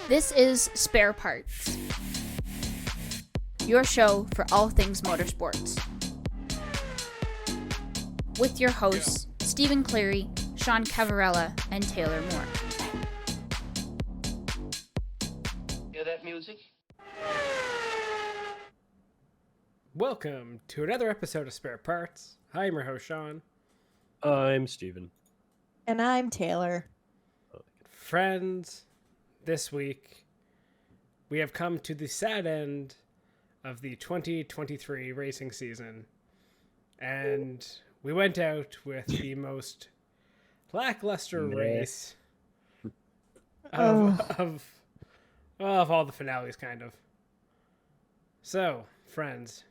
This is Spare Parts, your show for all things motorsports. With your hosts, Stephen Cleary, Sean Cavarella, and Taylor Moore. Hear that music? Welcome to another episode of Spare Parts. Hi, I'm your host, Sean. I'm Steven. And I'm Taylor. Friends, this week we have come to the sad end of the 2023 racing season. And we went out with the most lackluster race of all the finales, kind of. So, friends,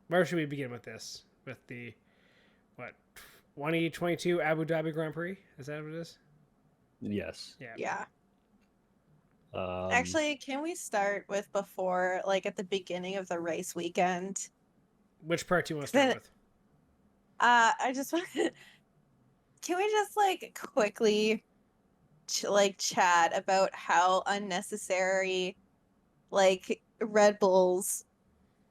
where should we begin with this? With the, 2022 Abu Dhabi Grand Prix? Is that what it is? Yes. Yeah. Actually, can we start with before, like at the beginning of the race weekend? Which part do you want to start with? I just want to, can we just quickly chat about how unnecessary Red Bull's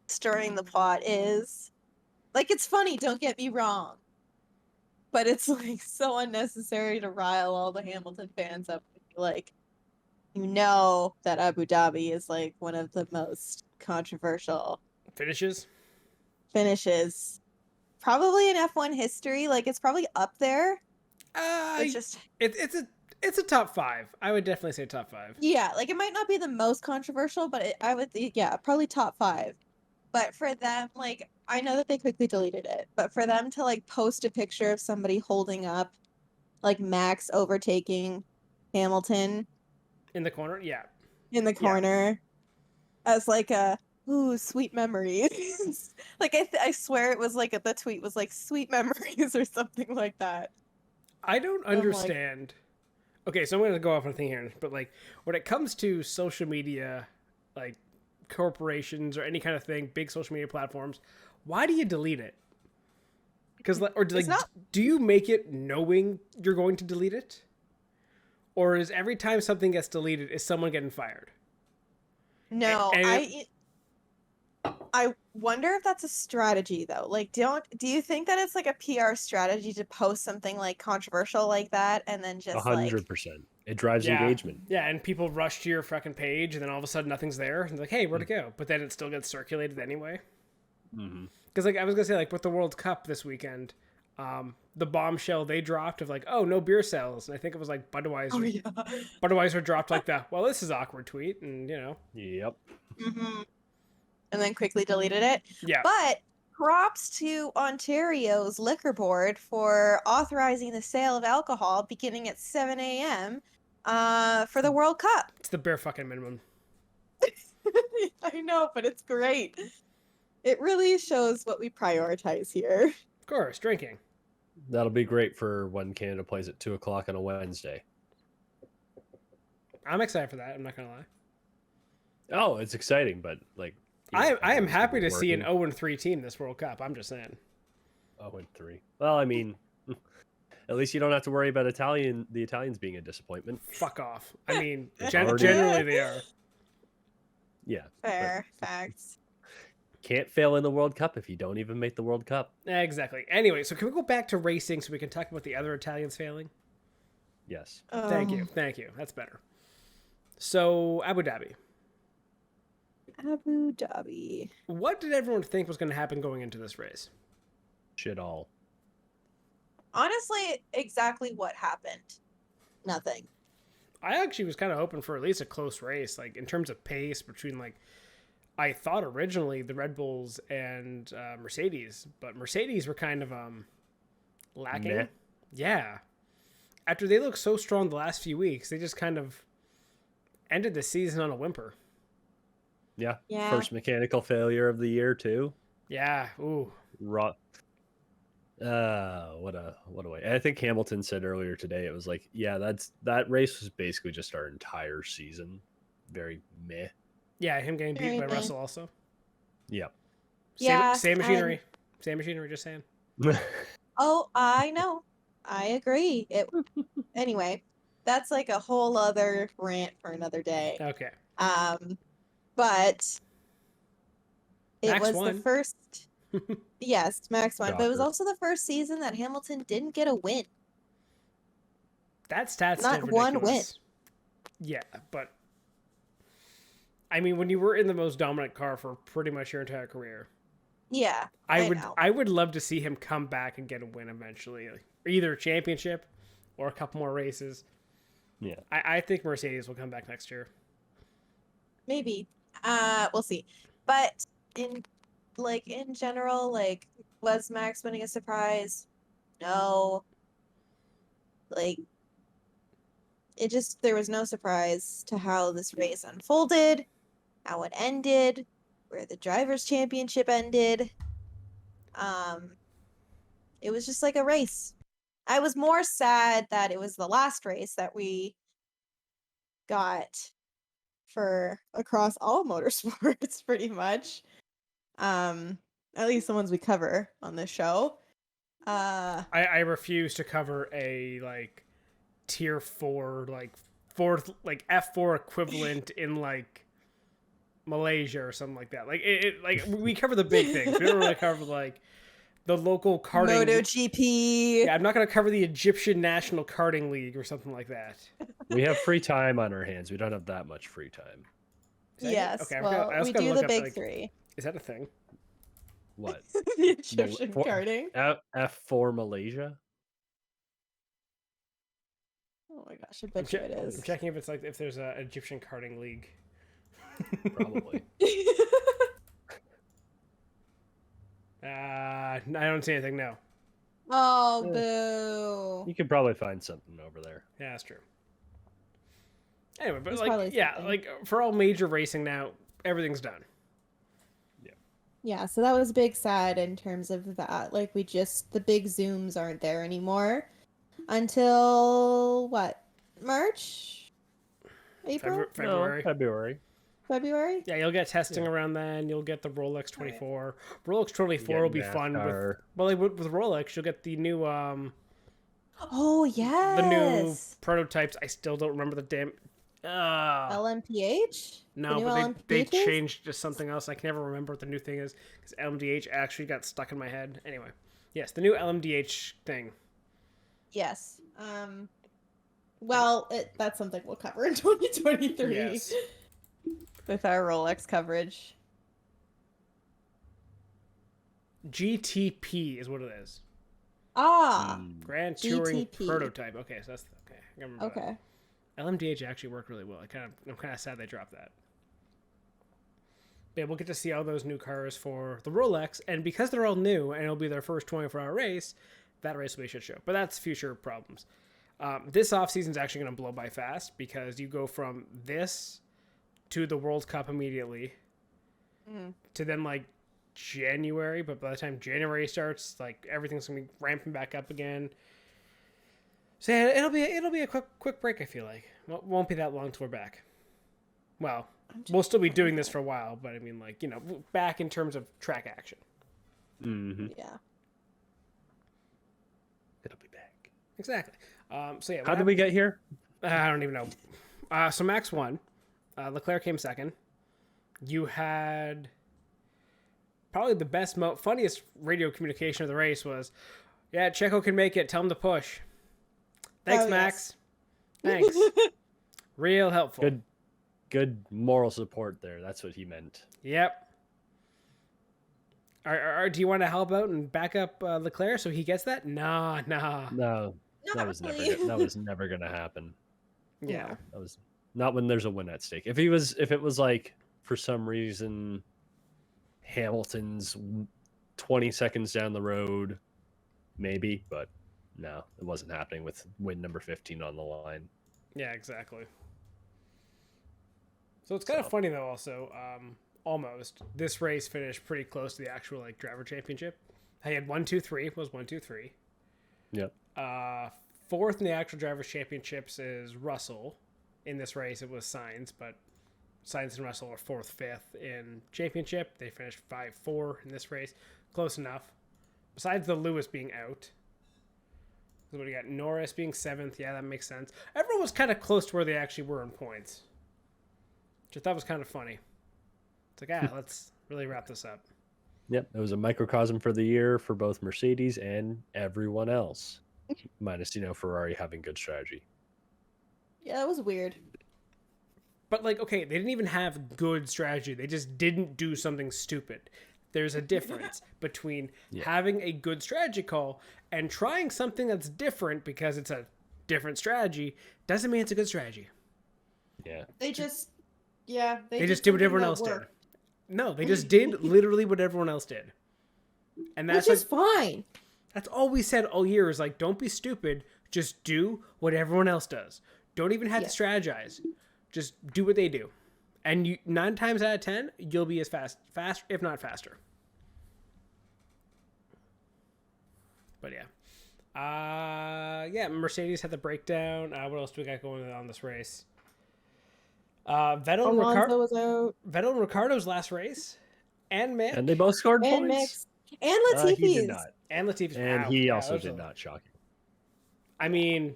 stirring the pot is? It's funny, don't get me wrong, but it's so unnecessary to rile all the Hamilton fans up. You know that Abu Dhabi is one of the most controversial Finishes, probably in F1 history. It's probably up there. It's a top 5. I would definitely say top 5. Yeah, it might not be the most controversial, but I would, probably top 5. But for them, I know that they quickly deleted it, but for them to post a picture of somebody holding up Max overtaking Hamilton In the corner, yeah. in the corner as ooh, sweet memories. I swear it was the tweet was sweet memories or something like that. I don't understand. Okay, so I'm going to go off on a thing here, but when it comes to social media, corporations or any kind of thing, big social media platforms, why do you delete it? Do you make it knowing you're going to delete it? Or is every time something gets deleted, is someone getting fired? No, I wonder if that's a strategy though. Do you think that it's a PR strategy to post something controversial like that and then just 100%. It drives engagement. Yeah, and people rush to your fucking page and then all of a sudden nothing's there. And they're like, hey, where'd it go? But then it still gets circulated anyway. Mm-hmm. Because I was going to say, with the World Cup this weekend, the bombshell they dropped of oh, no beer sales. And I think it was Budweiser. Oh, yeah. Budweiser dropped well, this is awkward tweet. And, Yep. Mm-hmm. And then quickly deleted it. Yeah. But props to Ontario's liquor board for authorizing the sale of alcohol beginning at 7 a.m. For the World Cup. It's the bare fucking minimum. I know, but it's great. It really shows what we prioritize here. Of course, drinking. That'll be great for when Canada plays at 2 o'clock on a Wednesday. I'm excited for that. I'm not going to lie. Oh, it's exciting, but I am happy to see an 0-3 team this World Cup. I'm just saying. 0-3. Well, I mean, at least you don't have to worry about the Italians being a disappointment. Fuck off. I mean, generally they are. Yeah. Fair facts. Can't fail in the World Cup if you don't even make the World Cup. Exactly. Anyway, so can we go back to racing so we can talk about the other Italians failing? Yes. Thank you. That's better. So, Abu Dhabi. Abu Dhabi. What did everyone think was going to happen going into this race? Shit all. Honestly, exactly what happened. Nothing. I actually was kind of hoping for at least a close race, in terms of pace between, I thought originally the Red Bulls and Mercedes, but Mercedes were kind of lacking. Meh. Yeah. After they looked so strong the last few weeks, they just kind of ended the season on a whimper. Yeah. Yeah. First mechanical failure of the year too. Yeah. Ooh. What a way. I think Hamilton said earlier today, it was that race was basically just our entire season. Very meh. Yeah, him getting beat by Russell also. Yep. Same machinery. Same machinery, just saying. Oh, I know. I agree. Anyway, that's like a whole other rant for another day. Okay. But it Max was won. the first. Yes, Max won, but it was Shocker. also the first season that Hamilton didn't get a win. That stat's Not still one ridiculous. Yeah, but I mean, when you were in the most dominant car for pretty much your entire career, Yeah, know. I would love to see him come back and get a win eventually, like, either a championship or a couple more races. Yeah. I think Mercedes will come back next year. Maybe. We'll see. But in general, like, was Max winning a surprise? No. Like, there was no surprise to how this race unfolded, how it ended, where the drivers' championship ended. It was just like a race. I was more sad that it was the last race that we got for across all motorsports, pretty much. At least the ones we cover on this show. I refuse to cover a like tier 4 like fourth like F4 equivalent in like Malaysia or something like that. Like like we cover the big things. We don't really cover like the local karting. MotoGP. Yeah, I'm not going to cover the Egyptian National Karting League or something like that. We have free time on our hands. We don't have that much free time. Yes. Okay, Well, I was we gonna do look the up, big like, three. Is that a thing? What? The Egyptian karting. F4 Malaysia? Oh my gosh, I bet you it I'm is. checking if it's like if there's an Egyptian Karting League. Probably. I don't see anything. No. Oh, Yeah. boo. You could probably find something over there. Yeah, that's true. Anyway, but There's like, probably yeah, something. like for all major racing now, everything's done. Yeah, so that was big sad in terms of that. Like, the big zooms aren't there anymore until what? March? April? February. No, February. February? Yeah, you'll get testing around then. You'll get the Rolex 24. Rolex 24 will be fun with. Well, like, with Rolex, you'll get the new Oh, yes. the new prototypes. I still don't remember the damn. LMPH? No, The new but they LMPHs? changed to something else. I can never remember what the new thing is because LMDH actually got stuck in my head. Anyway, yes, the new LMDH thing. Yes. Well, that's something we'll cover in 2023 Yes. with our Rolex coverage. GTP is what it is. Ah, Grand Touring GTP. Prototype. Okay, so that's okay. I remember okay. that. LMDH actually worked really well. I'm kind of sad they dropped that. But yeah, we'll get to see all those new cars for the Rolex, and because they're all new and it'll be their first 24-hour race, that race will be a shit show. But that's future problems. This off season is actually going to blow by fast because you go from this to the World Cup immediately to then like January. But by the time January starts, like everything's going to be ramping back up again. So yeah, it'll be a quick break. I feel like won't be that long till we're back. Well, we'll still be doing this for a while, but I mean, like, you know, back in terms of track action. Mm-hmm. Yeah. It'll be back. Exactly. So yeah, How did we get here? I don't even know. So Max won. Leclerc came second. You had probably the best, funniest radio communication of the race was, "Yeah, Checo can make it. Tell him to push." Thanks, Max. Thanks. Real helpful. Good moral support there. That's what he meant. Yep. Do you want to help out and back up Leclerc so he gets that? Nah. No, that was never gonna happen. Yeah. That was not when there's a win at stake. If it was like for some reason Hamilton's 20 seconds down the road, maybe, but no, it wasn't happening with win number 15 on the line. Yeah, exactly. So it's kind of funny though. Also, almost this race finished pretty close to the actual like driver championship. I had 1, 2, 3 was 1, 2, 3. Yep. Fourth in the actual drivers championships is Russell. In this race, it was Sainz, but Sainz and Russell are 4th, 5th in championship. They finished 5, 4 in this race, close enough. Besides the Lewis being out, So what do you got? Norris being 7th. Yeah, that makes sense. Everyone was kind of close to where they actually were in points, which I thought was kind of funny. It's like, let's really wrap this up. Yep, it was a microcosm for the year for both Mercedes and everyone else, minus Ferrari having good strategy. Yeah, that was weird. But like, okay, they didn't even have good strategy. They just didn't do something stupid. There's a difference between having a good strategy call and trying something that's different because it's a different strategy. Doesn't mean it's a good strategy. Yeah. They just did what everyone else did. No, they just did literally what everyone else did. And that's which is fine. That's all we said all year is like, don't be stupid. Just do what everyone else does. Don't even have to strategize. Just do what they do. And 9 times out of 10, you'll be as fast, if not faster. But Mercedes had the breakdown. What else do we got going on this race? Vettel was out. and Ricciardo's last race, and Mick. And they both scored And points. Mick. And Latifi's. He did not. And Latifi's. And wow. he also did not, shocking. I mean,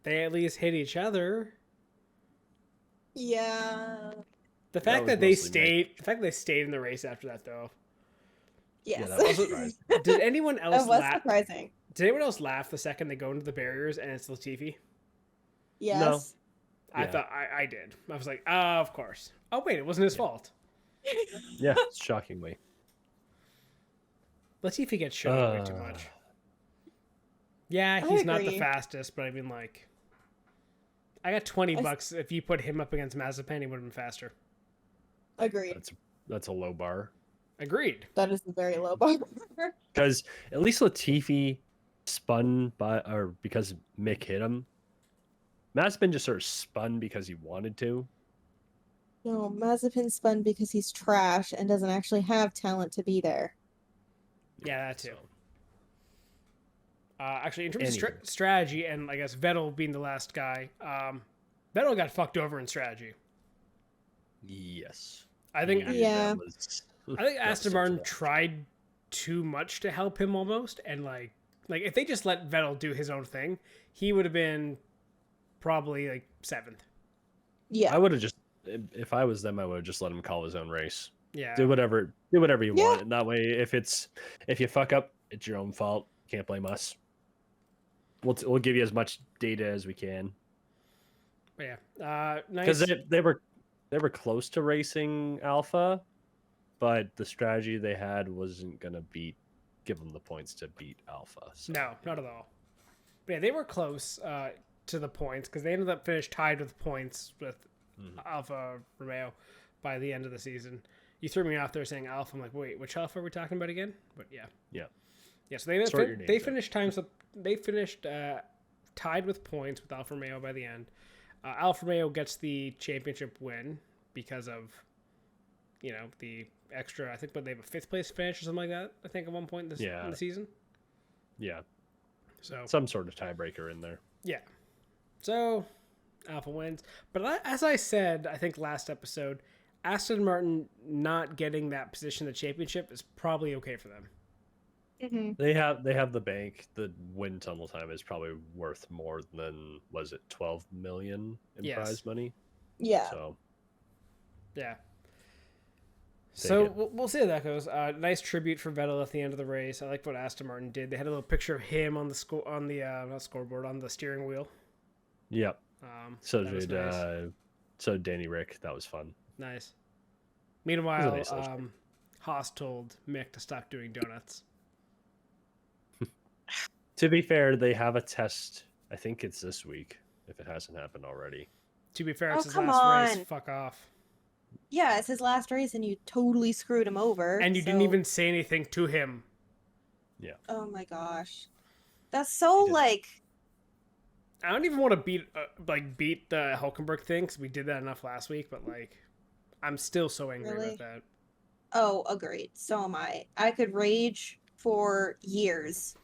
they at least hit each other. Yeah. The fact was that they mostly stayed in the race after that, though. Yes. Yeah, that was surprising. Did anyone else That was laugh? surprising. Did anyone else laugh the second they go into the barriers and it's Latifi? Yes. No. I Yeah. thought I did. I was like, of course. Oh wait, it wasn't his fault. Yeah, shockingly. Latifi gets shown way too much. Yeah, I he's not the agree. fastest, but I mean, like, I got $20 if you put him up against Mazepin, he would have been faster. Agreed. That's a low bar. Agreed. That is a very low bar. Because at least Latifi spun because Mick hit him. Mazepin just sort of spun because he wanted to. No, Mazepin spun because he's trash and doesn't actually have talent to be there. Yeah, that too. So, Actually, in terms of Anywho. strategy, and I guess Vettel being the last guy, Vettel got fucked over in strategy. yes. I think Yeah. I think Aston Martin tried too much to help him almost, and like if they just let Vettel do his own thing, he would have been probably like 7th. Yeah. I would have just, if I was them, I would have just let him call his own race. Yeah. Do whatever you want. And that way, if you fuck up, it's your own fault. Can't blame us. We'll give you as much data as we can. But yeah. Because Nice. they were close to racing Alpha, but the strategy they had wasn't gonna give them the points to beat Alpha. So. No, not at all. But yeah, they were close to the points because they ended up finished tied with points with Alfa Romeo by the end of the season. You threw me off there saying Alpha. I'm like, wait, which Alpha are we talking about again? But yeah. So they finished times up. They finished tied with points with Alfa Romeo by the end. Alfa Romeo gets the championship win because of the extra. I think, but they have a 5th place finish or something like that. I think at one point in the season. Yeah. So Some sort of tiebreaker in there. yeah. So Alpha wins, but as I said, I think last episode, Aston Martin not getting that position in the championship is probably okay for them. Mm-hmm. They have the bank. The wind tunnel time is probably worth more than, was it 12 million in prize money? Yeah. So Yeah. Take So it. we'll see how that goes. Nice tribute for Vettel at the end of the race. I like what Aston Martin did. They had a little picture of him on the not scoreboard, on the steering wheel. Yep. So that was did nice. so Danny Rick. That was fun. Nice. Meanwhile, Nice little Haas told Mick to stop doing donuts. To be fair, they have a test. I think it's this week, if it hasn't happened already. To be fair, Oh, it's his come last race. on. Fuck off. Yeah, it's his last race and you totally screwed him over. And you didn't so- even say anything to him. Oh my gosh. That's so did. like I don't even want to beat the Hulkenberg thing because we did that enough last week. But like, I'm still so angry Really? about that. oh, agreed. So am I. I could rage for years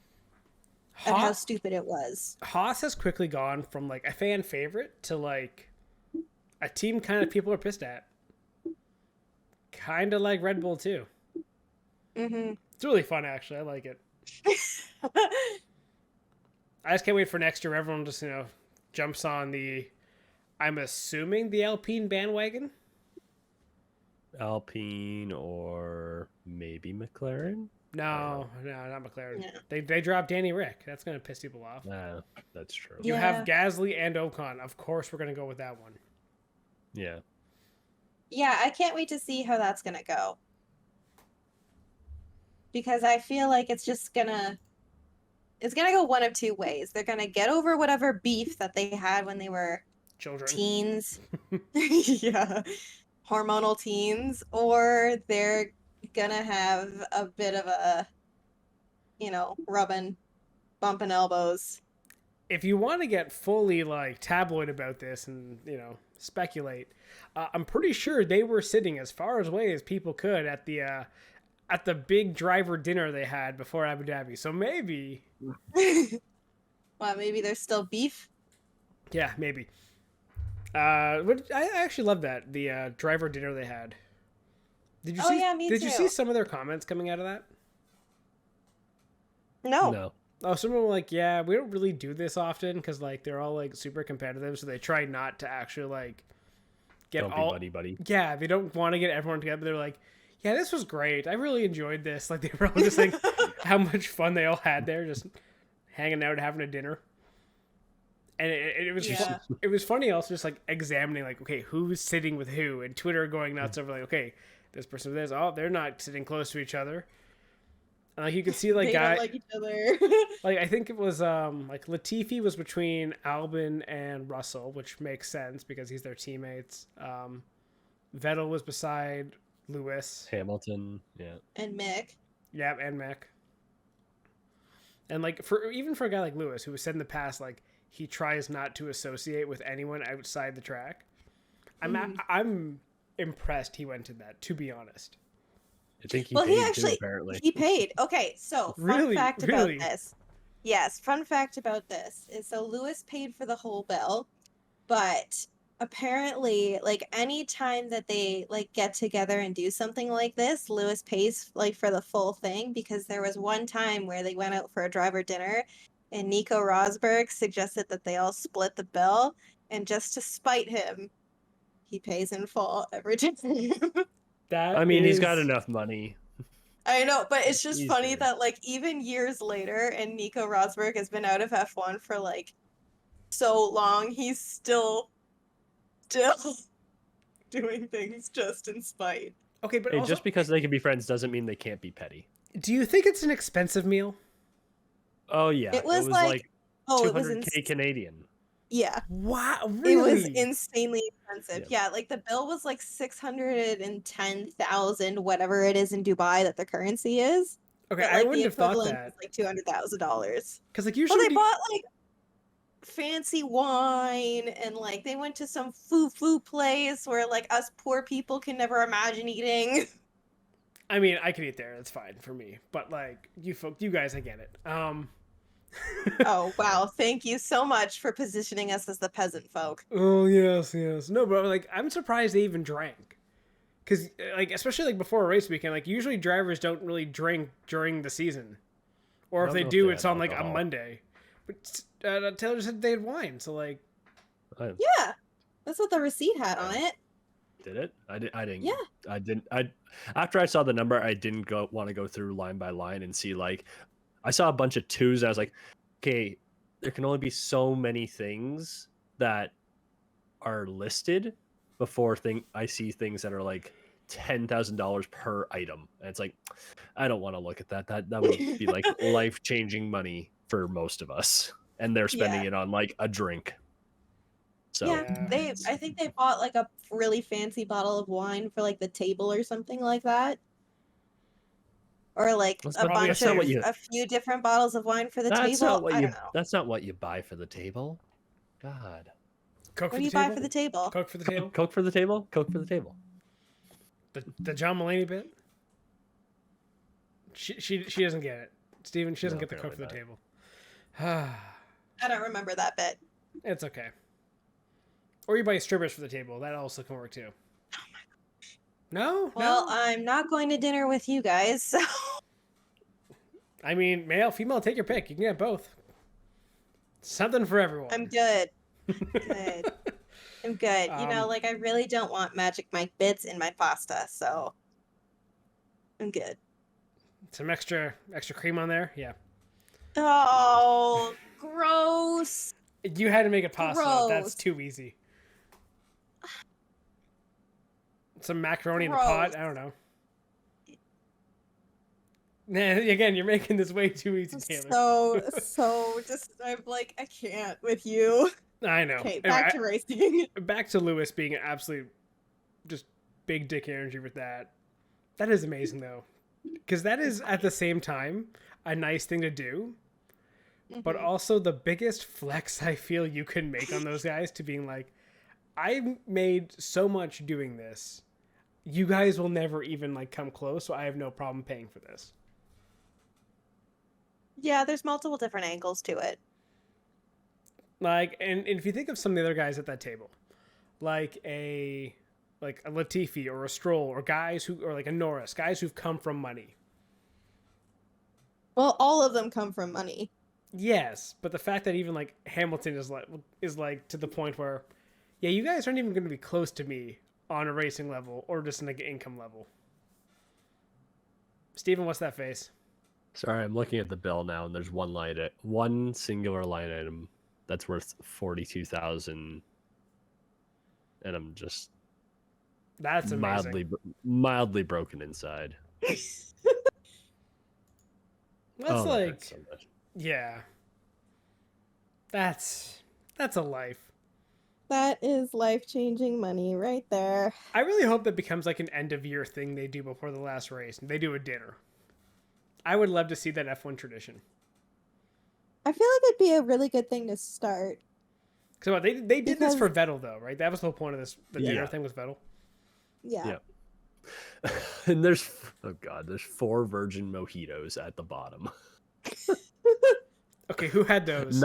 at how stupid it was. Haas has quickly gone from like a fan favorite to like a team kind of people are pissed at. Kind of like Red Bull too. Mm-hmm. It's really fun actually. I like it. I just can't wait for next year. Everyone just jumps on I'm assuming the Alpine bandwagon. Alpine or maybe McLaren. No, not McLaren. No. They dropped Danny Rick. That's gonna piss people off. That's true. You Yeah. have Gasly and Ocon. Of course, we're gonna go with that one. Yeah. Yeah, I can't wait to see how that's gonna go. Because I feel like it's gonna go one of two ways. They're gonna get over whatever beef that they had when they were Children. teens. Yeah. Hormonal teens, or they're gonna have a bit of a bumping elbows. If you want to get fully tabloid about this and speculate, I'm pretty sure they were sitting as far away as people could at the big driver dinner they had before Abu Dhabi. So maybe, Well, maybe there's still beef. yeah, maybe. I actually love that the driver dinner they had. Did you Oh, see? yeah, me Did you too. see some of their comments coming out of that? No. Oh, some of them were like, yeah, we don't really do this often because they're all super competitive, so they try not to actually get Don't all be buddy. Yeah, they don't want to get everyone together. They're like, yeah, this was great. I really enjoyed this. They were all just how much fun they all had there, just hanging out, having a dinner. And it was Yeah. it was funny also just examining okay, who's sitting with who, and Twitter going nuts over okay, this person with this, oh, they're not sitting close to each other. You could see They guy don't like each other. I think it was Latifi was between Albon and Russell, which makes sense because he's their teammates. Vettel was beside Lewis. Hamilton, yeah. And Mick. Yeah, and Mick. And for a guy like Lewis, who was said in the past he tries not to associate with anyone outside the track. I'm impressed he went to that, to be honest. I think he Well, paid too, apparently. he paid. Okay, so Really? fun fact Really? about this. Yes, fun fact about this is so Lewis paid for the whole bill, but apparently any time that they get together and do something like this, Lewis pays for the full thing, because there was one time where they went out for a driver dinner and Nico Rosberg suggested that they all split the bill, and just to spite him, he pays in full every time. He's got enough money. I know, but it's just He's funny good. that even years later, and Nico Rosberg has been out of F1 for so long, he's still doing things just in spite. Okay, but Hey, also, just because they can be friends doesn't mean they can't be petty. do you think it's an expensive meal? Oh yeah, It was oh, it was 200K Canadian. yeah, Wow, it was really? insanely expensive. Yeah, the bill was 610,000, whatever it is in Dubai that the currency is. Okay, But, I wouldn't have thought equivalent that. is Because $200,000. usually Well, they bought fancy wine, and they went to some foo place where us poor people can never imagine eating. I mean, I could eat there. It's fine for me. But you guys, I get it. Oh wow, thank you so much for positioning us as the peasant folk. Oh yes. No, but I'm surprised they even drank. Because especially before a race weekend, usually drivers don't really drink during the season, or I if don't they know if do, they it's had on a alcohol. Monday. But Taylor said they had wine, so Yeah, that's what the receipt had on it. Did it? I didn't. Yeah. I didn't. After I saw the number, I didn't want to go through line by line and see I saw a bunch of twos. And I was like, okay, there can only be so many things that are listed before I see things that are $10,000 per item, and it's I don't want to look at that. That would be life-changing money for most of us, and they're spending it on a drink. So Yeah, I think they bought a really fancy bottle of wine for the table or something like that. Or That's a probably- bunch that's not of what you- a few different bottles of wine for the that's table. not what I you. don't know. That's not what you buy for the table. God. Coke What for do the you table. buy for the table? Coke for the table. Coke for the table. Coke for the table. The John Mulaney bit. She doesn't get it, Steven. She doesn't No, get the Coke for the apparently table. I don't remember that bit. It's okay. Or you buy strippers for the table. That also can work too. Oh my gosh. No. Well, I'm not going to dinner with you guys, so I mean, male, female, take your pick. You can get both. Something for everyone. I'm good. Good. I'm good. Like I really don't want Magic Mike bits in my pasta, so I'm good. Some extra cream on there. Yeah. Oh, gross. You had to make it pasta. Gross. That's too easy. Some macaroni in the pot. Gross. I don't know. Nah, again, you're making this way too easy, Taylor. So just I'm like, I can't with you. I know. Okay, Anyway, back to racing. back to Lewis being an absolute just big dick energy with that. That is amazing though. Because that is at the same time a nice thing to do. But also the biggest flex I feel you can make on those guys to being like, I made so much doing this. You guys will never even like come close, so I have no problem paying for this. Yeah, there's multiple different angles to it. Like, and if you think of some of the other guys at that table, like a Latifi or a Stroll or guys who, or like a Norris, guys who've come from money. Well, all of them come from money. Yes, but the fact that even like Hamilton is like to the point where, yeah, you guys aren't even going to be close to me on a racing level or just like an income level. Steven, what's that face? Sorry, I'm looking at the bill now, and there's one singular line item that's worth 42,000, and I'm just That's amazing. mildly broken inside. That's Oh, that like, hurts so much. yeah, that's a life. That is life-changing money right there. I really hope that becomes like an end of year thing they do before the last race. They do a dinner. I would love to see that F1 tradition. I feel like it'd be a really good thing to start. So they did this for Vettel though, right? That was the whole point of this. The dinner thing was Vettel. Yeah. And there's 4 virgin mojitos at the bottom. Okay, who had those?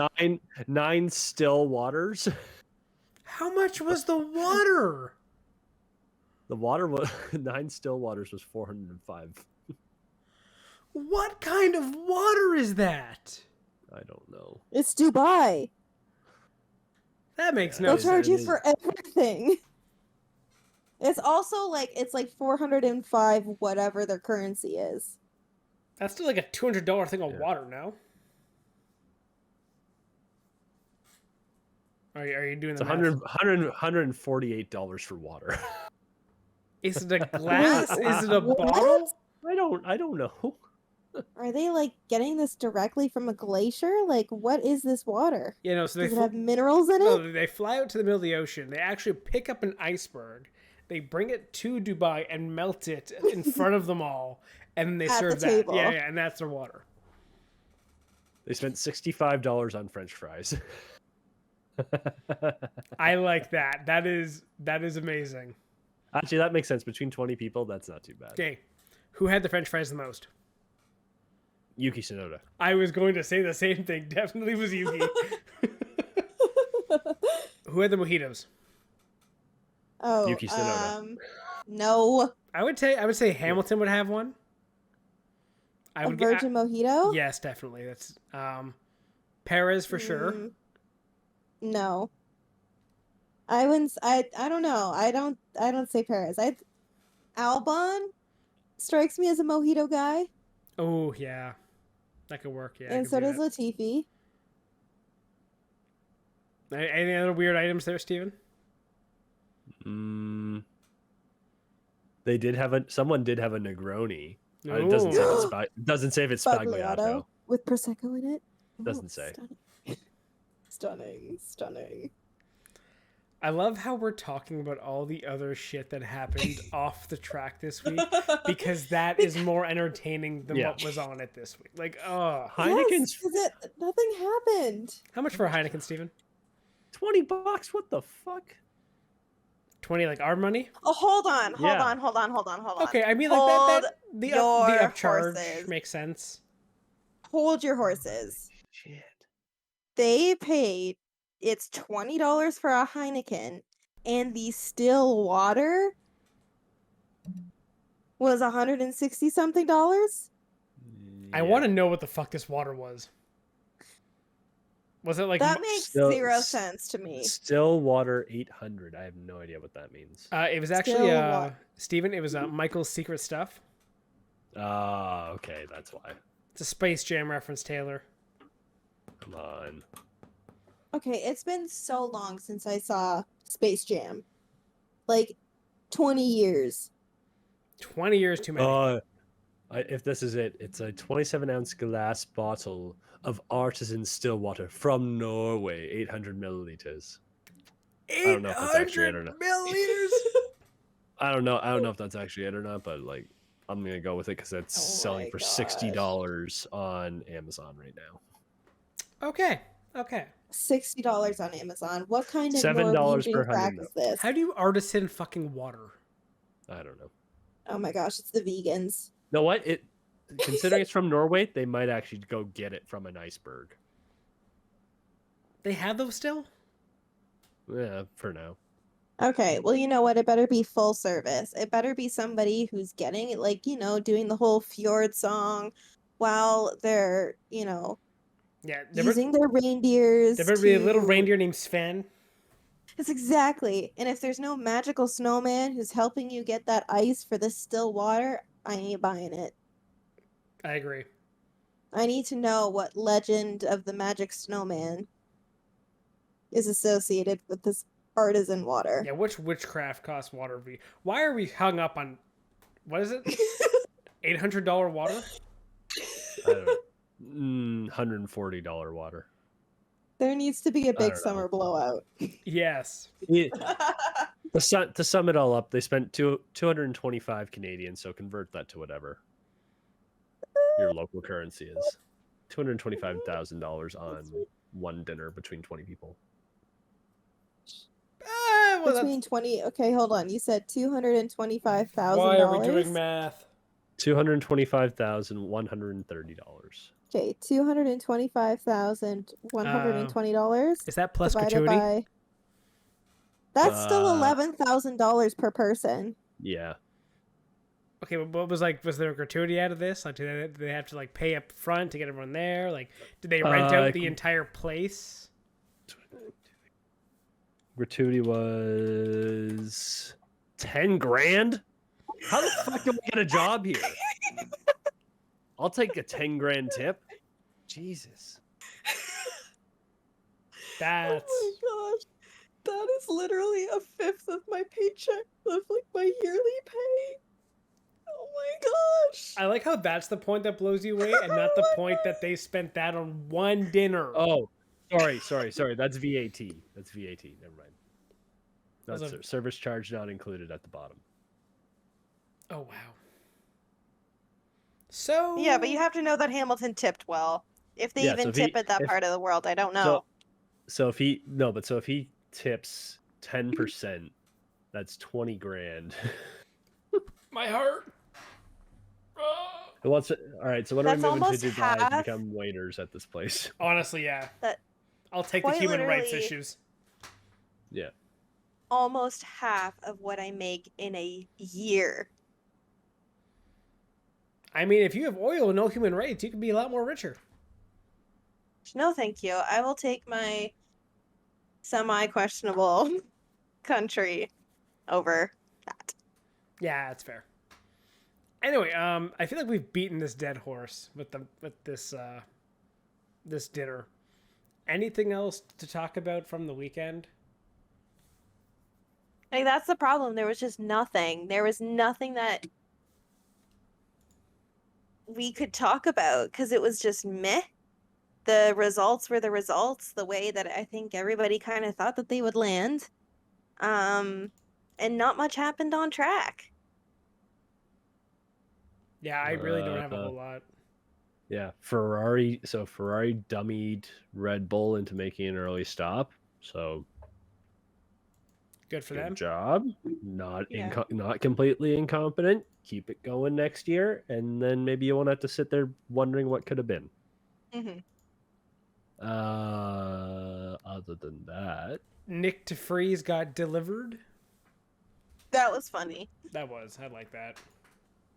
9 still waters. How much was the water? The water was 9 still waters was 405. What kind of water is that? I don't know. It's Dubai. That makes no They'll sense. charge you for everything. It's also like 405 whatever their currency is. That's still like a $200 thing of water now. Are you doing It's the math? $148 for water. Is it a glass? Is it a bottle? I don't know. Are they like getting this directly from a glacier? Like, what is this water? You know, so Does it have minerals in it? No, they fly out to the middle of the ocean. They actually pick up an iceberg. They bring it to Dubai and melt it in front of them all, and then they At serve the that. table. Yeah, and that's their water. They spent $65 on French fries. I like that. That is amazing. Actually, that makes sense. Between 20 people, that's not too bad. Okay, who had the French fries the most? Yuki Tsunoda. I was going to say the same thing. Definitely was Yuki. Who had the mojitos? Oh, Yuki Tsunoda. No. I would say Hamilton would have one. A virgin mojito? Yes, definitely. That's Perez for sure. No. I wouldn't. I don't know. I don't say Perez. Albon strikes me as a mojito guy, Oh yeah, that could work. Yeah, I and could so do does that. Latifi. Any other weird items there, Steven? Someone did have a Negroni. It Ooh. doesn't say if it's Spagliato. With prosecco in it. Doesn't say. Stunning. I love how we're talking about all the other shit that happened off the track this week because that is more entertaining than what was on it this week. Like, oh, Heineken's Yes, nothing happened. how much for a Heineken, Steven? $20. What the fuck? 20, like our money? Oh, hold on. Okay, I mean, like Hold the your upcharge horses. makes sense. Hold your horses. Shit. They paid. It's $20 for a Heineken, and the still water was $160 something. I want to know what the fuck this water was. Was it like That makes Still- 0 sense to me. Stillwater 800. I have no idea what that means. it was actually Still Steven, it was Michael's Secret Stuff. Ah, okay, that's why. It's a Space Jam reference, Taylor. Come on. Okay, it's been so long since I saw Space Jam. Like 20 years. 20 years too many. If this is it, it's a 27-ounce glass bottle of artisan still water from Norway, 800 milliliters. I don't know if that's actually it or not. Milliliters. I don't know if that's actually it or not, but like I'm gonna go with it because it's Oh selling my for gosh. $60 on Amazon right now. Okay. $60 on Amazon. What kind of $7 Norwegian per crack 100 is this? How do you artisan fucking water? I don't know. Oh my gosh, it's the vegans. Know what? Considering it's from Norway, they might actually go get it from an iceberg. They have those still? Yeah, for now. Okay, well, you know what? It better be full service. It better be somebody who's getting it, like, doing the whole fjord song while they're, Yeah. using their reindeers. There better be a little to- reindeer named Sven. It's exactly. And if there's no magical snowman who's helping you get that ice for the still water, I ain't buying it. I agree. I need to know what legend of the magic snowman is associated with this artisan water. Yeah, which witchcraft costs water? Why are we hung up on, what is it? $800 water? I don't know. $140 water. There needs to be a I big don't summer know. blowout. Yes. To sum it all up, they spent 225 Canadian, so convert that to whatever your local currency is. $225,000 on one dinner between 20 people. Well, Between 20. Okay, hold on. You said $225,000. why are we doing math? $225,130. Okay, $225,120 Is that plus divided gratuity? by. That's still Uh, $11,000 per person. Yeah. Okay, but what was there a gratuity out of this? Like, did they have to like pay up front to get everyone there? Like, did they rent out the entire place? Gratuity was 10 grand. How the fuck do I get a job here? I'll take a 10 grand tip. Jesus. That's Oh my gosh. That is literally a fifth of my paycheck of like my yearly pay. Oh my gosh. I like how that's the point that blows you away, and not the point that they spent that on one dinner. Oh, sorry. That's VAT. That's VAT. Never mind. Was That's it- service charge not included at the bottom. Oh wow. So Yeah, but you have to know that Hamilton tipped well. If they Yeah, even so if tip he- at that if- part of the world, I don't know. So if he tips 10%, that's 20 grand. my heart. All right, so when are we That's moving to almost Dubai to half. become waiters at this place? Honestly, yeah. That I'll take the quite human rights literally- issues. Yeah. Almost half of what I make in a year. I mean, if you have oil and no human rights, you could be a lot more richer. No, thank you. I will take my semi-questionable country over that. Yeah, that's fair. Anyway, I feel like we've beaten this dead horse with this dinner. Anything else to talk about from the weekend? Like, that's the problem. There was just nothing. There was nothing that we could talk about because it was just meh. The results were the results, the way that I think everybody kind of thought that they would land. And not much happened on track. Yeah, I really don't have a whole lot. Yeah, Ferrari dummied Red Bull into making an early stop. So Good for good them. job. Not Yeah. not completely incompetent. Keep it going next year, and then maybe you won't have to sit there wondering what could have been. Mm-hmm. Other than that, Nick DeFreeze got delivered. That was funny. I like that.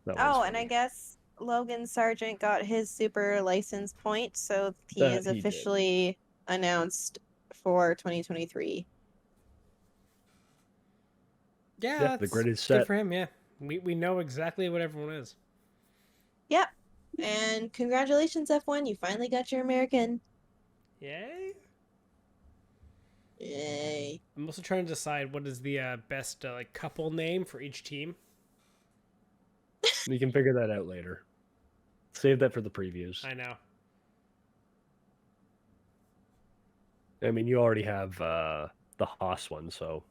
that was Oh, and I funny. guess Logan Sargent got his super license point, so he That is he did. officially announced for 2023. Yeah, Yeah, the that's grid is good set. for him. Yeah, we know exactly what everyone is. Yep. And congratulations, F1. You finally got your American. Yay! Yay. I'm also trying to decide what is the best like couple name for each team. We can figure that out later. Save that for the previews. I know. I mean, you already have the Haas one, so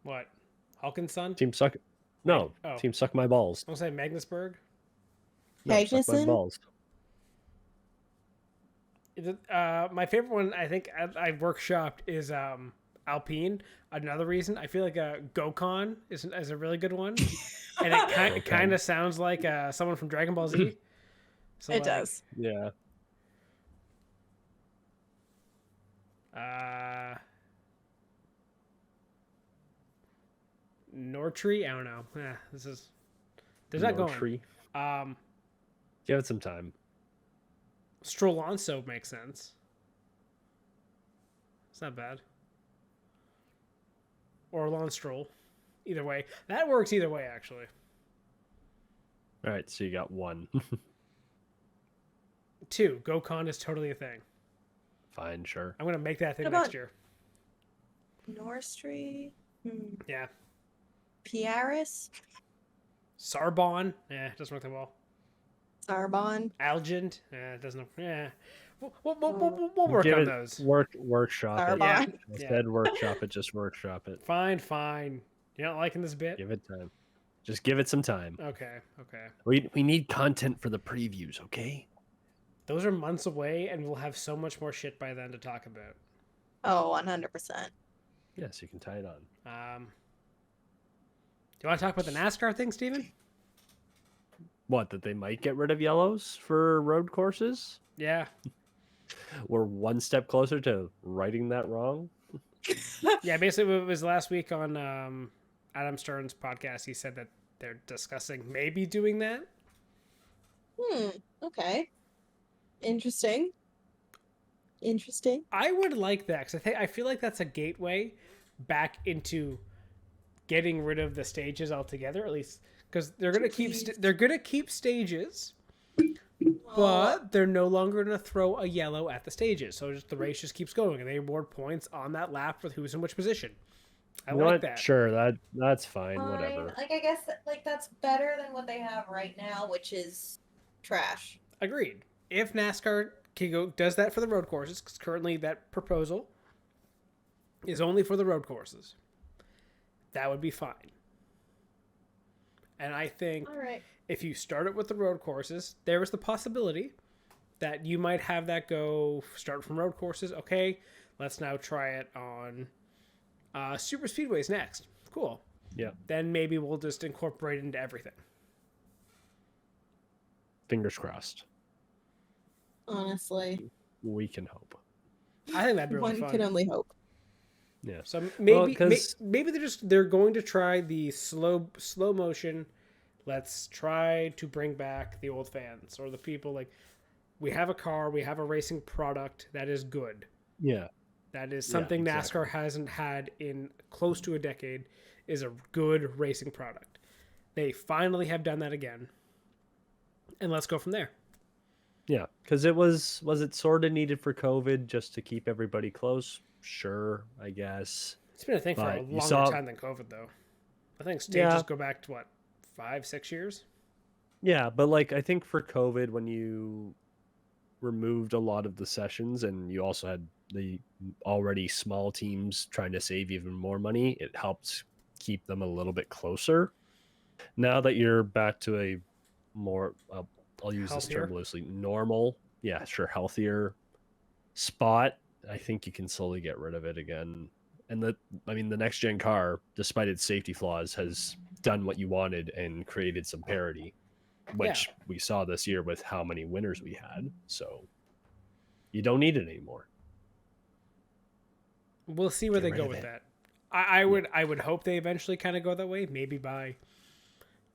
What? Hawkinson? Team Suck. No, Oh. Team Suck My Balls. I'll say Magnusberg. No, Suck My Magnussen? Balls. My favorite one, I think I workshopped is Alpine. Another reason I feel like Gokon is a really good one, and it kind of sounds like someone from Dragon Ball Z. So, It does. Yeah. Nortree. I don't know. This is. There's not going. Tree. Um, Give it some time. Strollonso makes sense. It's not bad. Or Lon Stroll. Either way. That works either way, actually. All right, so you got one. 2. Gokon is totally a thing. Fine, sure. I'm going to make that thing What next about- year. Norstry? Yeah. Piaris? Sarbon. Doesn't work that well. Sarbon? Algent. Doesn't. We'll work Give on it- those. Workshop it. Sarbon. Yeah. Instead, workshop it. Just workshop it. Fine. You're not liking this bit? Give it time. Just give it some time. Okay. We need content for the previews, okay? Those are months away, and we'll have so much more shit by then to talk about. Oh, 100%. Yes, you can tie it on. Do you want to talk about the NASCAR thing, Steven? What, that they might get rid of yellows for road courses? Yeah. We're one step closer to righting that wrong. Yeah, basically it was last week on Adam Stern's podcast. He said that they're discussing maybe doing that. Okay. Interesting. I would like that because I feel like that's a gateway back into getting rid of the stages altogether. At least because they're gonna keep stages, but they're no longer gonna throw a yellow at the stages. So the race just keeps going, and they award points on that lap with who's in which position. I You know like what? that. Sure, that's fine. Whatever. Like, I guess that's better than what they have right now, which is trash. Agreed. If NASCAR does that for the road courses, because currently that proposal is only for the road courses, that would be fine. And I think All right. if you start it with the road courses, there is the possibility that you might have that go start from road courses. Okay, let's now try it on super speedways next. Cool. Yeah. Then maybe we'll just incorporate it into everything. Fingers crossed. Honestly, We can hope. I think that'd be really one fun. can only hope. Yeah. So maybe 'cause- maybe they're going to try the slow motion. Let's try to bring back the old fans or the people like we have a car, we have a racing product that is good. Yeah. That is something exactly. NASCAR hasn't had in close to a decade is a good racing product. They finally have done that again. And let's go from there. Yeah, because it was it sort of needed for COVID just to keep everybody close? Sure, I guess. It's been a thing for But a you longer saw- time than COVID, though. I think stages Yeah. go back to, 5-6 years? Yeah, but like I think for COVID, when you removed a lot of the sessions and you also had the already small teams trying to save even more money, it helped keep them a little bit closer. Now that you're back to a more, I'll use this term Healthier? loosely, normal, yeah, sure, healthier spot, I think you can slowly get rid of it again. And the next gen car, despite its safety flaws, has done what you wanted and created some parity, which we saw this year with how many winners we had. So you don't need it anymore. We'll see where Get they rid go of with it. that. I would hope they eventually kind of go that way. Maybe by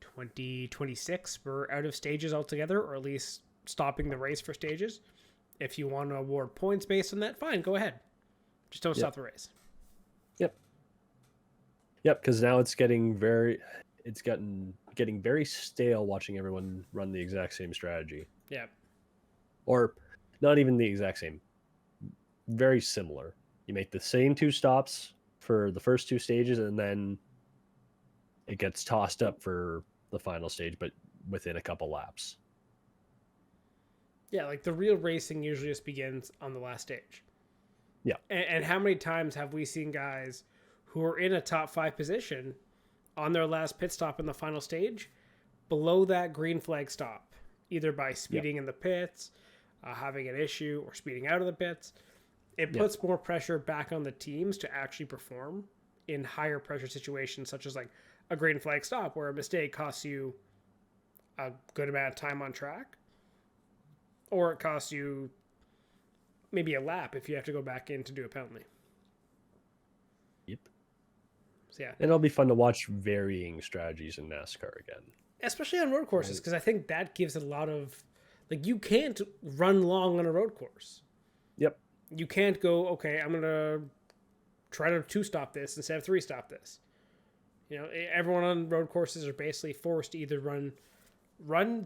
2026 we're out of stages altogether, or at least stopping the race for stages. If you want to award points based on that, fine, go ahead. Just don't stop the race. Yep, because now it's getting getting very stale watching everyone run the exact same strategy. Yeah. Or not even the exact same. Very similar. You make the same 2 stops for the first 2 stages, and then it gets tossed up for the final stage, but within a couple laps. Yeah, like the real racing usually just begins on the last stage. Yeah. And how many times have we seen guys who are in a top 5 position on their last pit stop in the final stage below that green flag stop, either by speeding in the pits, having an issue, or speeding out of the pits? It puts more pressure back on the teams to actually perform in higher pressure situations, such as like a green flag stop where a mistake costs you a good amount of time on track, or it costs you maybe a lap if you have to go back in to do a penalty. Yep. So yeah, And it'll be fun to watch varying strategies in NASCAR again. especially on road courses, because I think that gives a lot of, like, you can't run long on a road course. Yep. You can't go, okay, I'm gonna try to 2-stop this instead of 3-stop this. You know, everyone on road courses are basically forced to either run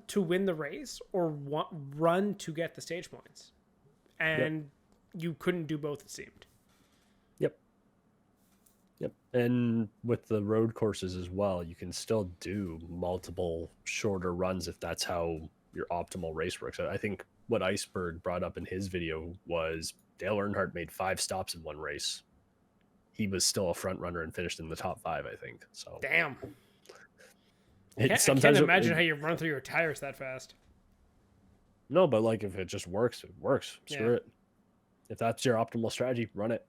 to win the race or run to get the stage points, and you couldn't do both, it seemed. Yep. And with the road courses as well, you can still do multiple shorter runs if that's how your optimal race works. I think what Iceberg brought up in his video was Dale Earnhardt made 5 stops in one race. He was still a front runner and finished in the top 5, I think. So Damn. I I can't imagine how you run through your tires that fast. No, but like if it just works, it works. Screw it. If that's your optimal strategy, run it.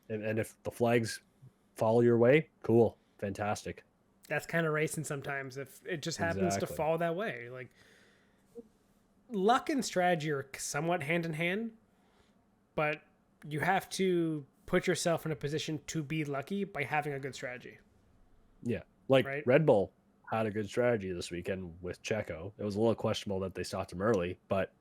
And if the flags follow your way, cool, fantastic. That's kind of racing sometimes. If it just happens to Exactly. fall that way, like, luck and strategy are somewhat hand in hand, but you have to put yourself in a position to be lucky by having a good strategy. Yeah, like Right. Red Bull had a good strategy this weekend with Checo. It was a little questionable that they stopped him early, but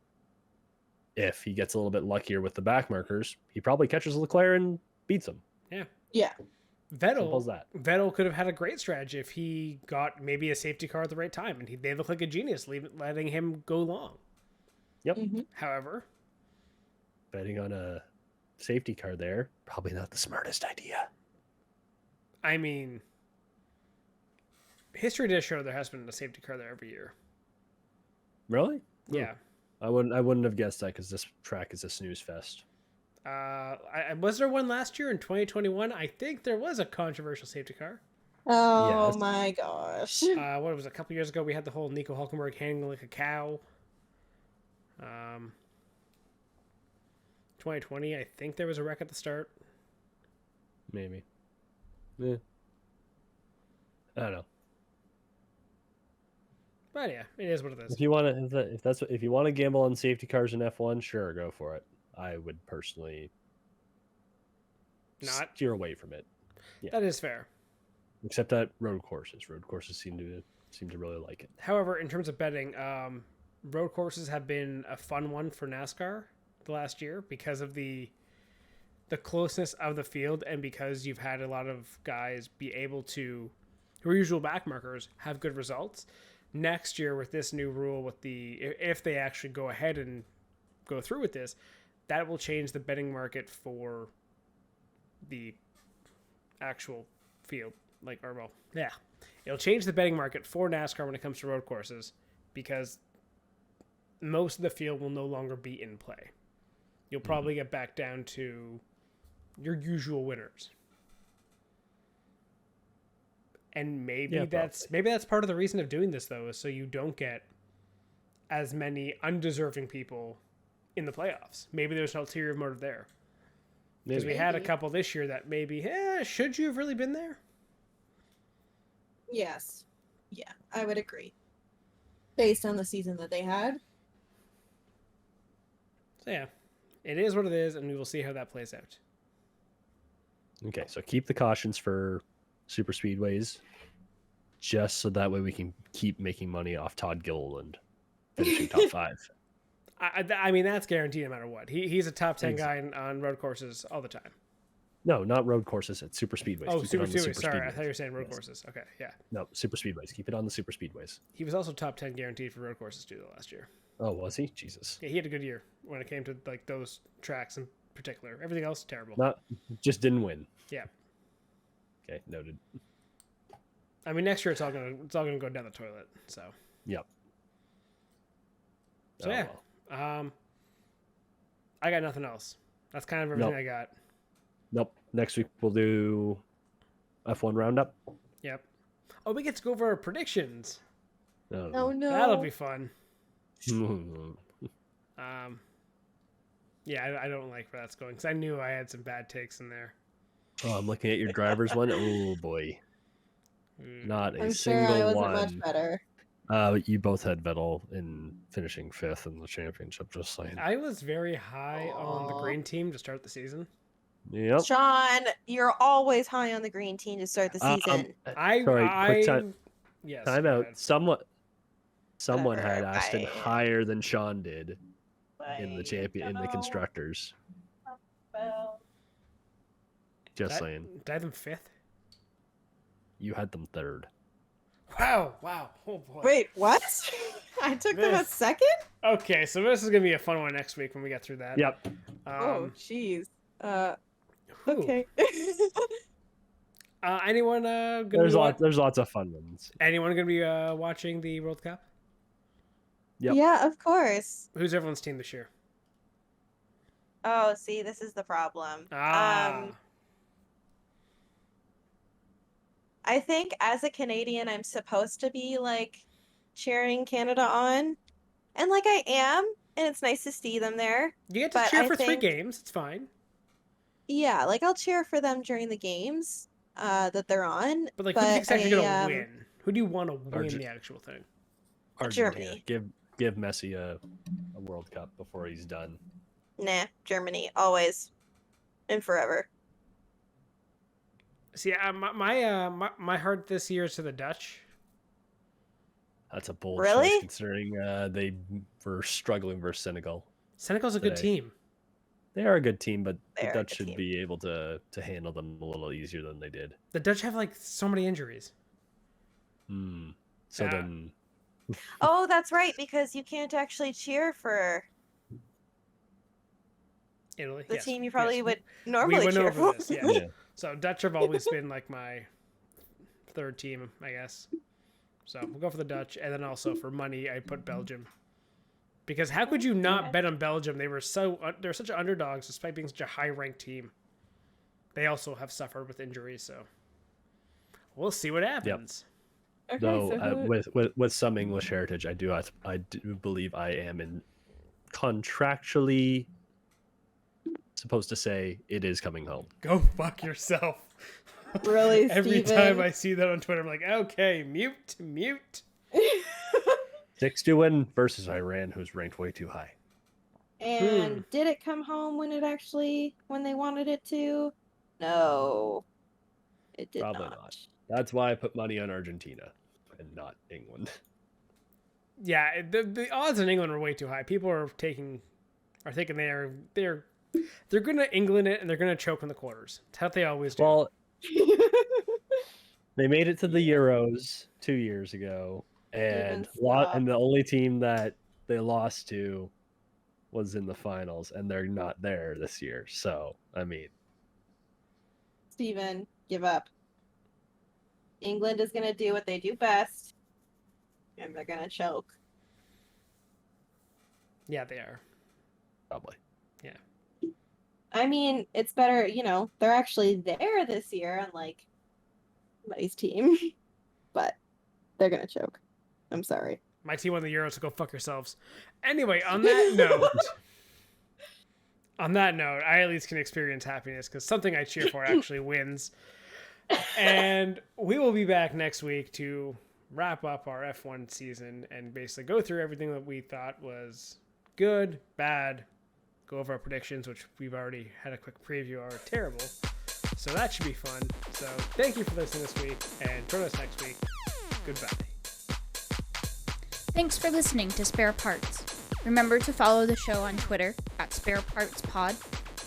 if he gets a little bit luckier with the back markers, he probably catches Leclerc and beats him. Yeah. Simple as that. Vettel could have had a great strategy if he got maybe a safety car at the right time, and they look like a genius letting him go long. Yep. However, Betting on a safety car there, probably not the smartest idea. I mean, history does show there has been a safety car there every year. Really? Yeah. I wouldn't have guessed that because this track is a snooze fest. Was there one last year in 2021? I think there was a controversial safety car. Oh Yes. my gosh. What was it, a couple years ago? We had the whole Nico Hulkenberg hanging like a cow. 2020, I think there was a wreck at the start. Maybe. Yeah. I don't know. But yeah, it is what it is. If you want to, if you want to gamble on safety cars in F1, sure, go for it. I would personally Not. steer away from it. Yeah. That is fair. Except at road courses. Road courses seem to really like it. However, in terms of betting, road courses have been a fun one for NASCAR the last year because of the closeness of the field, and because you've had a lot of guys be able to, who are usual back markers, have good results. Next year, with this new rule, if they actually go ahead and go through with this, that will change the betting market for the actual field. It'll change the betting market for NASCAR when it comes to road courses, because most of the field will no longer be in play. You'll probably get back down to your usual winners. And maybe that's part of the reason of doing this, though, is so you don't get as many undeserving people in the playoffs. Maybe there's an ulterior motive there. Because we had a couple this year that maybe, should you have really been there? Yes. Yeah, I would agree. Based on the season that they had. So yeah, it is what it is, and we will see how that plays out. Okay, so keep the cautions for super speedways, just so that way we can keep making money off Todd Gilliland finishing top 5. I mean, that's guaranteed no matter what. He's a top 10 guy on road courses all the time. No, not road courses. It's super speedways. Oh, Keep it super on the speedways. Sorry, I speedways. thought you were saying road Yes. courses. Okay, yeah. No, super speedways. Keep it on the super speedways. He was also top 10 guaranteed for road courses too last year. Oh, was he? Jesus. Yeah, he had a good year when it came to like those tracks in particular. Everything else terrible. Not just didn't win. Yeah. Okay, noted. I mean, next year it's all gonna go down the toilet. So. Yep. So Oh, yeah. well. I got nothing else. That's kind of everything Nope. I got. Nope. Next week we'll do F1 roundup. Yep. Oh, we get to go over our predictions. Oh no. That'll be fun. Oh. Yeah, I don't like where that's going because I knew I had some bad takes in there. Oh, I'm looking at your driver's one. Oh boy, not a I'm sure single I wasn't one. much better. You both had Vettel in finishing 5th in the championship. Just saying. I was very high on the green team to start the season. Yep. Sean, you're always high on the green team to start the season. I Sorry, quick time. Yes. Time go out. ahead. Someone had Whatever, Aston bye. higher than Sean did in the in the No. constructors. Well, Just Did saying. I have them 5th? You had them 3rd. Wow. Oh boy. wait, what? I took them a This- second? Okay, so this is gonna be a fun one next week when we get through that. Yep. Oh, jeez. whew. Okay. Anyone gonna There's be there's lots of fun ones. anyone gonna be watching the World Cup? Yep. Yeah, of course. Who's everyone's team this year? Oh, see, this is the problem. I think as a Canadian, I'm supposed to be like cheering Canada on. And like I am, and it's nice to see them there. You get to but cheer I for 3 think- games. It's fine. Yeah, like I'll cheer for them during the games that they're on. But like, who do you think's actually gonna I, win? Who do you want to win Argent- the actual thing? Argentina. Germany. Give Messi a World Cup before he's done. Nah, Germany, always and forever. See, my heart this year is to the Dutch. That's a bold Really? choice considering they were struggling versus Senegal. Senegal's a good Today. team. They are a good team, but They the are a Dutch good should team. be able to handle them a little easier than they did. The Dutch have like so many injuries. So Yeah. then, Oh, that's right, because you can't actually cheer for Italy, the yes, team you probably yes. would We normally went cheer over for. this, yeah. yeah. So Dutch have always been like my 3rd team, I guess. So we'll go for the Dutch, and then also for money, I put Belgium. Because how could you not bet on Belgium? They're such underdogs despite being such a high-ranked team. They also have suffered with injuries, so we'll see what happens. Okay, Though so who- with some English heritage, I do believe I am in contractually supposed to say it is coming home. Go fuck yourself. Really, Every Steven? time I see that on Twitter, I'm like, okay, mute. 6-2 win versus Iran, who's ranked way too high. And did it come home when they wanted it to? No. It did Probably not. That's why I put money on Argentina and not England. Yeah, the odds in England are way too high. People are thinking they're gonna England it and they're gonna choke in the quarters. It's how they always do. Well, they made it to the Euros 2 years ago, and stop. and the only team that they lost to was in the finals, and they're not there this year. So, I mean, Steven, give up. England is going to do what they do best, and they're going to choke. Yeah, they are. probably. I mean, it's better, they're actually there this year, unlike somebody's team, but they're going to choke. I'm sorry. My team won the Euros, so go fuck yourselves. Anyway, on that note, I at least can experience happiness because something I cheer for actually wins. And we will be back next week to wrap up our F1 season and basically go through everything that we thought was good, bad, go over our predictions, which we've already had a quick preview, are terrible. So that should be fun. So thank you for listening this week, and join us next week. Goodbye. Thanks for listening to Spare Parts. Remember to follow the show on Twitter at sparepartspod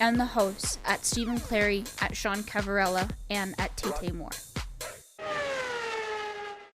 and the hosts at Stephen Clary, at Sean Cavarella, and at Tate Moore.